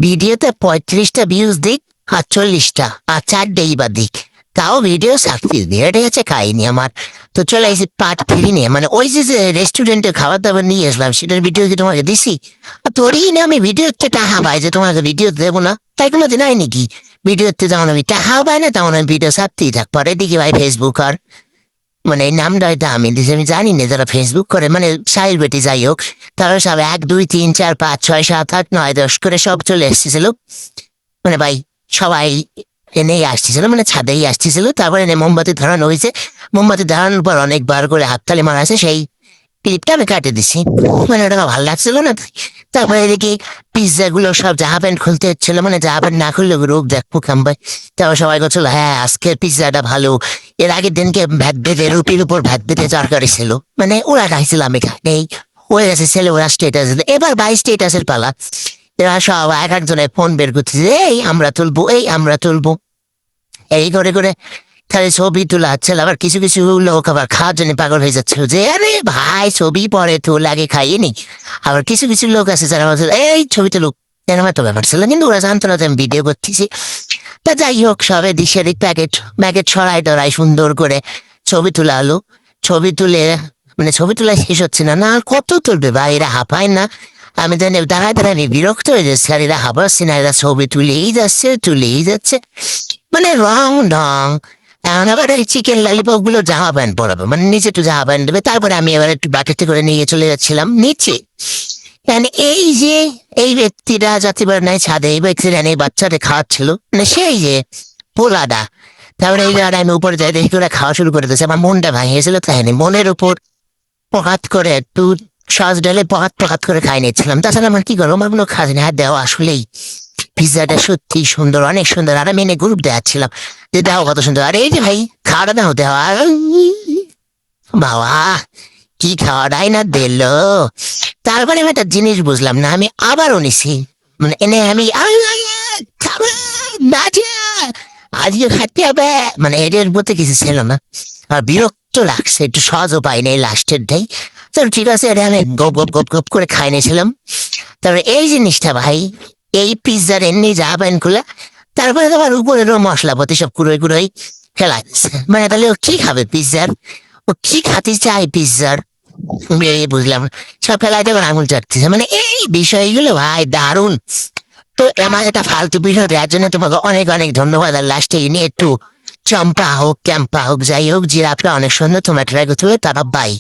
ভিডিওতে 35টা ভিউজ দিক আর 40টা আর 4 বা দিক, তাও ভিডিও সাকসেস দিয়ে, এটা হচ্ছে কাহিনী আমার। তো চলে এসে পার্ট 3 নিয়ে, মানে ওই যে রেস্টুরেন্টে খাবার দাবার নিয়ে আসলাম সেটার ভিডিও কি তোমাকে দিছি? আর তোরই না আমি ভিডিওতে টাকা পাই যে তোমাকে ভিডিও দেবো না, তাই কোনো দিন হয় নাকি? ভিডিওতে যেমন আমি টাকা পাই না তেমন আমি ভিডিও ছাড়তেই থাকবো। আর এদিকে ভাই ফেসবুক আর মানে এই নামটা হয়তো আমি দিছি, আমি জানি না যারা ফেসবুক করে মানে সাইল বেটি যাই হোক, তারা সব 1 2 3 4 5 6 7 8 9 10 করে সব চলে এসেছিল। মানে ভাই সবাই এনেই আসতেছিল, মানে ছাদেই আসতেছিল। তারপরে এনে মোমবাতি ধরানো হয়েছে, মোমবাতি ধরানোর পর অনেকবার করে হাততালি মারা আছে, সেই ক্লিপটা আমি কাটে দিছি। মানে ওটা ভালো লাগছিল না। তারপরে এদিকে পিৎজা গুলো সব জাহা প্যান্ট খুলতে হচ্ছিল, মানে জাহা প্যান্ট না খুললে রোগ দেখবো খাম্বাই। তারপর সবাই করছিল হ্যাঁ আজকের পিৎজাটা ভালো। এর আগের দিনকে ভ্যাট বেঁধে রুটির উপর ভ্যাট বেঁধে তরকারি ছিল, মানে ওরা খাইছিল আমি খাই হয়ে গেছে ছেলে, ওরা স্টেটাস। এবার ভাই স্টেটাসের পালা, এরা সব এক একজনের ফোন বের করতেছে, এই আমরা তুলবো, এই আমরা তুলবো, এই করে করে খালি ছবি তোলা হচ্ছে। আবার কিছু কিছু লোক আবার খাওয়ার জন্য পাগল হয়ে যাচ্ছে যে আরে ভাই ছবি পরে তোল, আগে খাইয়ে নি। আবার কিছু কিছু লোক আছে যারা বলছে এই ছবি তুলুক, এরকম একটা ব্যাপার ছিল, কিন্তু ওরা জানতো না যে আমি ভিডিও করতেছি। তা যাই হোক সবে দিশের প্যাকেট প্যাকেট ছড়াই টড়াই সুন্দর করে ছবি তোলা হলো। ছবি তুলে মানে ছবি তোলা শেষ হচ্ছে না, না আর কত তুলবে ভাই, এরা হাঁপায় না? আমি জানি দাঁড়ায় দাঁড়ায় আমি বিরক্ত হয়ে যাচ্ছি, আর এরা হাঁপাচ্ছে না, এরা ছবি তুলেই যাচ্ছে তুলেই যাচ্ছে, মানে রং ঢং। এখন আবার এই চিকেন ললিপপ গুলো জামা প্যান্ট পরাবে, মানে নিচে একটু জামা প্যান্ট দেবে, তারপরে আমি এবার একটু বাকেটে করে নিয়ে চলে যাচ্ছিলাম নিচে। মানে এই যে এই ব্যক্তিরা যাত্রীবার নাই ছাদে, এই ব্যক্তিরা এই বাচ্চাদের খাওয়াচ্ছিল, মানে সেই যে পোলাদা। তারপরে এই জায়গায় আমি উপরে যাই, দেখি ওরা খাওয়া শুরু করে দিয়েছে, আমার মনটা ভাঙিয়েছিল, তাই মনের উপর পকাত করে একটু সস ডালে পকাত পকাত করে খাই নিচ্ছিলাম। তাছাড়া আমার কি করবো, আমার কোনো খাজ নেই। আর দেওয়া আসলেই পিৎজাটা সত্যি সুন্দর, অনেক সুন্দর। আর আমি এনে গ্রুপ দেখাচ্ছিলাম যে দেওয়া কত সুন্দর, আর এই যে ভাই খাওয়াটা দাও দেওয়া, বাবা কি খাওয়াটাই না দিল। তারপরে আমি একটা জিনিস বুঝলাম না, আমি আবারও নিছি, মানে এনে আমি আজকে খাতে হবে, মানে এদের মধ্যে কিছু ছিল না। আর বিরক্ত লাগছে, একটু সহজও পাই নাই লাস্টের টাই। তো ঠিক আছে, এটা আমি গপ গপ গপ গপ করে খাই নিয়েছিলাম। তারপরে এই জিনিসটা ভাই, এই পিৎজার এমনি যা প্যান খুলে, তারপরে তোমার উপরেরও মশলাপাতি সব কুড়োই কুড়োই ফেলা দিচ্ছে। মানে তাহলে ও কি খাবে পিৎজার, ও কি খাতে চায় পিৎজার, বুঝলাম। সব ফেলাই দেবেন আঙুল চাটতেছে, মানে এই বিষয়গুলো ভাই দারুণ। তো আমার একটা ফালতু বিষয় দেওয়ার জন্য তোমাকে অনেক অনেক ধন্যবাদ। আর লাস্টে নিয়ে একটু চম্পা হোক ক্যাম্পা হোক যাই হোক, জিরাফটা অনেক সুন্দর, তোমরা ট্রাই করতে হবে। তারা বাই।